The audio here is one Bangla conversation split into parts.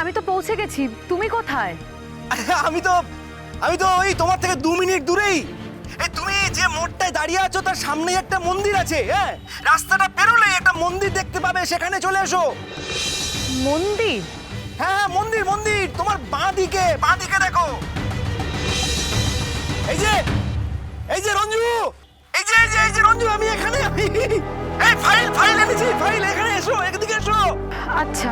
আমি তো পৌঁছে গেছি, তুমি কোথায়? আমি তো ওই তোমার থেকে 2 মিনিট দূরেই। এই তুমি যে মোড়টায় দাঁড়িয়ে আছো তার সামনেই একটা মন্দির আছে। হ্যাঁ, রাস্তাটা পেরোলেই একটা মন্দির দেখতে পাবে, সেখানে চলে এসো। মন্দির? হ্যাঁ, মন্দির মন্দির তোমার বাঁ দিকে দেখো। এই যে রঞ্জু, এই যে রঞ্জু, আমি এখানে। এই ফাইল এনেছি, ফাইল। এখানে এসো, একদিকে এসো। আচ্ছা।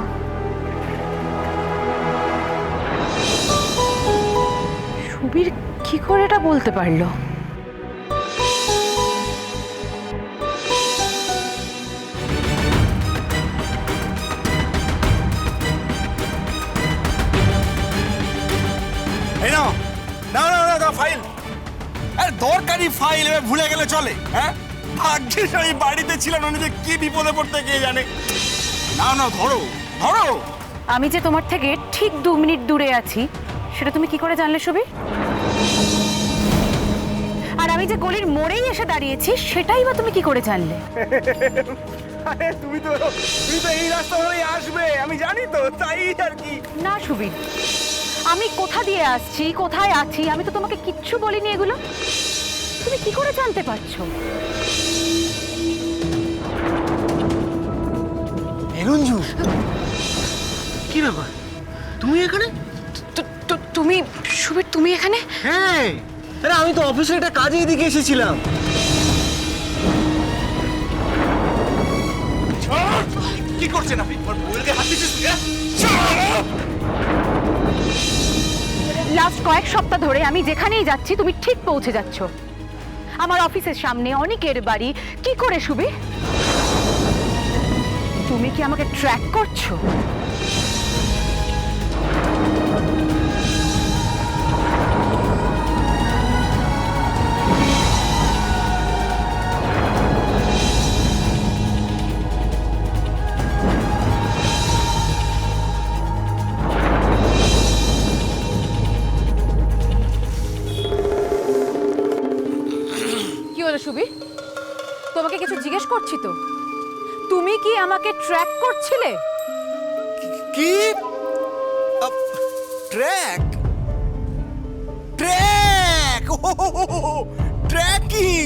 সুবীর কি করে এটা বলতে পারলো? এই নাও, নাও ফাইল। আরে দরকারি ফাইল, এবার ভুলে গেলে চলে? হ্যাঁ, ভাগ্যিস আমি বাড়িতে ছিলাম, না যে কি বিপদে পড়তে কে জানে। নাও ধরো। আমি যে তোমার থেকে ঠিক 2 মিনিট দূরে আছি সেটা তুমি কি করে জানলে সুবীর? আর আমি যে গলির মোড়েই এসে দাঁড়িয়েছি সেটাই বা তুমি কি করে জানলে? আরে তুমি তো এই রাস্তা ধরেই আসবে, আমি জানি তো, তাই আর কি। না সুবীর, আমি কোথা দিয়ে আসছি, কোথায় আছি, আমি তো তোমাকে কিচ্ছু বলিনি। এগুলো তুমি কি করে জানতে পারছো? রঞ্জু, কি ব্যাপার, তুমি এখানে? তুমি সুবীর, তুমি এখানে? হ্যাঁ, আরে আমি তো অফিসে একটা কাজে এদিকে এসেছিলাম। কি করছেন আপনি? বউয়েরকে হাত দিচ্ছিস তুই? লাস্ট কয়েক সপ্তাহ ধরে আমি যেখানেই যাচ্ছি তুমি ঠিক পৌঁছে যাচ্ছ। আমার অফিসের সামনে অনেকের বাড়ি। কি করে সুবীর? তুমি কি আমাকে ট্র্যাক করছো? কি হলো সুবীর? তোমাকে কিছু জিজ্ঞেস করছি তো। তুমি কি আমাকে ট্র্যাক করছিলে? কি ট্র্যাক? ট্র্যাকিং?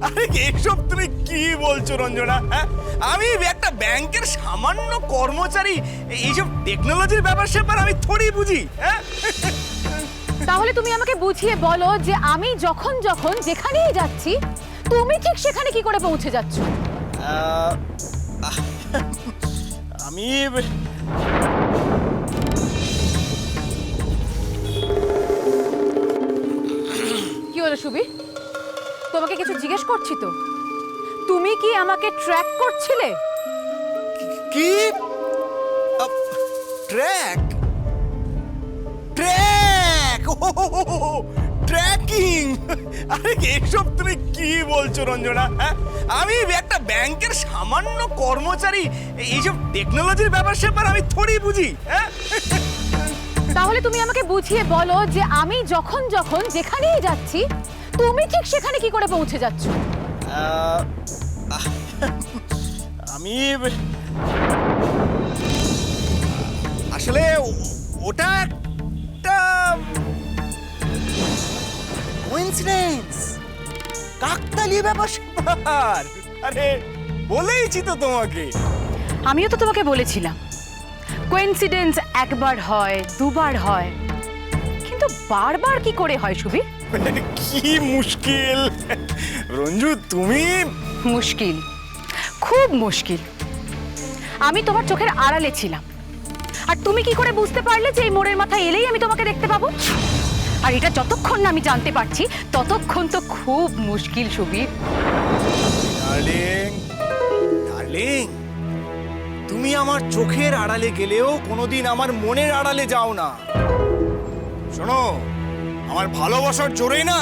আরে এসব তুমি কি বলছো রঞ্জনা? হ্যাঁ, আমি একটা ব্যাংকের সামান্য কর্মচারী, এইসব টেকনোলজির ব্যাপার আমি থোড়ি বুঝি। হ্যাঁ, তাহলে তুমি আমাকে বুঝিয়ে বলো যে আমি যখন যেখানেই যাচ্ছি তুমি ঠিক সেখানে কি করে পৌঁছে যাচ্ছ? আমি কি হলো সুবীর? তোমাকে কিছু জিজ্ঞেস করছি তো। তুমি কি আমাকে ট্র্যাক করছিলে? কি ট্র্যাক? ট্র্যাকিং? আরে এসব তুমি কি বলছো রঞ্জনা? হ্যাঁ, আমি একটা ব্যাংকের সামান্য কর্মচারী, এইসব টেকনোলজির ব্যাপার আমি থোড়ি বুঝি। হ্যাঁ, তাহলে তুমি আমাকে বুঝিয়ে বলো যে আমি যখন যেখানেই যাচ্ছি তুমি ঠিক সেখানে কি করে পৌঁছে যাচ্ছ? আমি আসলে ওটা একটা কোইন্সিডেন্স, কাকতালীয় ব্যাপার। আরে বলেইছি তো তোমাকে। আমিও তো তোমাকে বলেছিলাম কোইন্সিডেন্স একবার হয়, দুবার হয়, কিন্তু বারবার কি করে হয় সুবীর? কি মুশকিল রঞ্জু, তুমি। মুশকিল, খুব মুশকিল। আমি তোমার চোখের আড়ালে ছিলাম, আর তুমি কি করে বুঝতে পারলে যে এই মোড়ের মাথায় এলেই আমি তোমাকে দেখতে পাবো? আর এটা যতক্ষণ না আমি জানতে পারছি ততক্ষণ তো খুব মুশকিল সুবীর। ডার্লিং, ডার্লিং, তুমি আমার চোখের আড়ালে গেলেও কোনোদিন আমার মনের আড়ালে যাও না। শোনো, আমার ভালোবাসার জোরেই না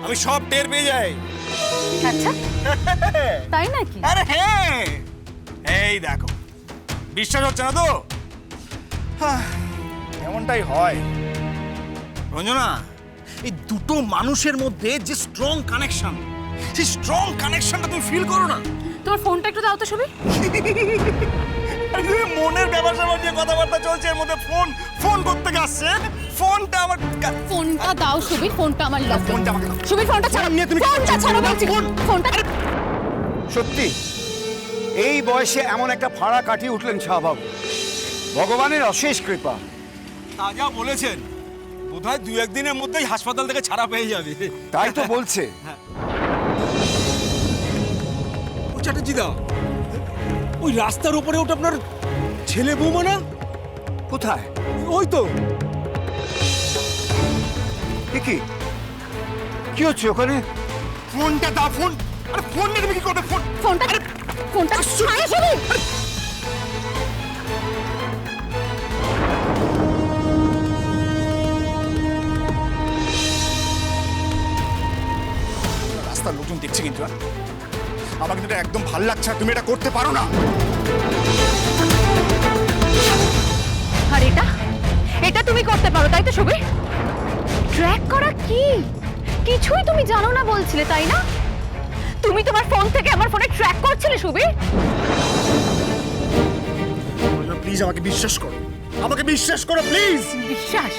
আমি সব টের পেয়ে যাই। আচ্ছা, তাই নাকি? আরে হ্যাঁ, এই দেখো, বিশ্বাস হচ্ছে না তো? এমনটাই হয় রঞ্জনা। এই দুটো মানুষের মধ্যে যে স্ট্রং কানেকশন, সেই স্ট্রং কানেকশনটা তুমি ফিল করো না? তোমার ফোনটা একটু দাও তো সুবীর। মনের ব্যাপার স্যাপার নিয়ে কথাবার্তা চলছে, এর মধ্যে ফোন ফোন করতে আসছে। ফোনটা আমার ফোনটা দাও সুবীর, ফোনটা আমার লাগবে। ফোনটা আমাকে দাও। সুবীর ফোনটা ছাড়ো, নিয়ে তুমি ফোনটা ছাড়ো বলছি। ফোনটা সত্যি এই বয়সে এমন একটা ফাড়া কাটিয়ে উঠলেন শাহবাবু, ভগবানের অশেষ কৃপা। তা যা বলেছেন, বোধহয় 2-1 দিনের মধ্যেই হাসপাতাল থেকে ছাড়া পেয়ে যাবে। তাই তো বলছে। ও চ্যাটার্জি দা, ওই রাস্তার উপরে ওটা আপনার ছেলে বৌমা না? কোথায়? ওই তো। এ কি কি হচ্ছে ওখানে? ফোনটা দাও। ফোন, আরে ফোন নিয়ে তুমি কি করবে? ফোন ফোনটা ফোনটা ছাড়ো সুবীর। রাস্তার লোকজন দেখছে কিন্তু। আমার কিন্তু এটা একদম ভাল লাগছে না, তুমি এটা করতে পারো না। আর এটা এটা তুমি করতে পারো তাই তো সুবীর? ট্র্যাক করা কি কিছুই তুমি জানো না বলছিলে তাই না? তুমি তোমার ফোন থেকে আমার ফোনে ট্র্যাক করছিলে সুবীর। প্লিজ আমাকে বিশ্বাস করো, আমাকে বিশ্বাস করো প্লিজ। বিশ্বাস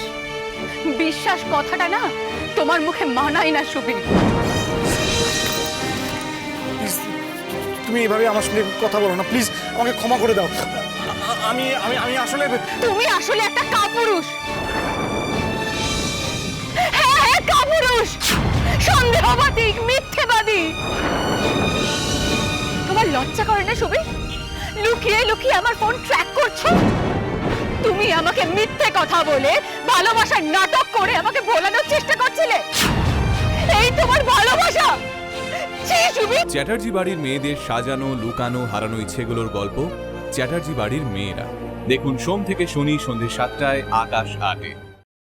বিশ্বাস কথাটা না তোমার মুখে মানায় না সুবীর। তুমি এভাবে আমার সঙ্গে কথা বলো না প্লিজ, আমাকে ক্ষমা করে দাও। আমি আমি আমি আসলে তুমি আসলে একটা কাপুরুষ। হ্যাঁ হ্যাঁ কাপুরুষ, সন্দেহবাদী, মিথ্যেবাদী। তোমার লজ্জা করে না সুবীর? লুকিয়ে লুকিয়ে আমার ফোন ট্র্যাক করছো। তুমি আমাকে মিথ্যে কথা বলে ভালোবাসার নাটক করে আমাকে ভোলানোর চেষ্টা করছিলে। এই তোমার ভালোবাসা? ছি সুবীর। চ্যাটার্জি বাড়ির মেয়েদের সাজানো, লুকানো, হারানো ইচ্ছেগুলোর গল্প চ্যাটার্জি বাড়ির মেয়েরা। দেখুন সোম থেকে শনি সন্ধ্যে 7টায় আকাশ 8-এ।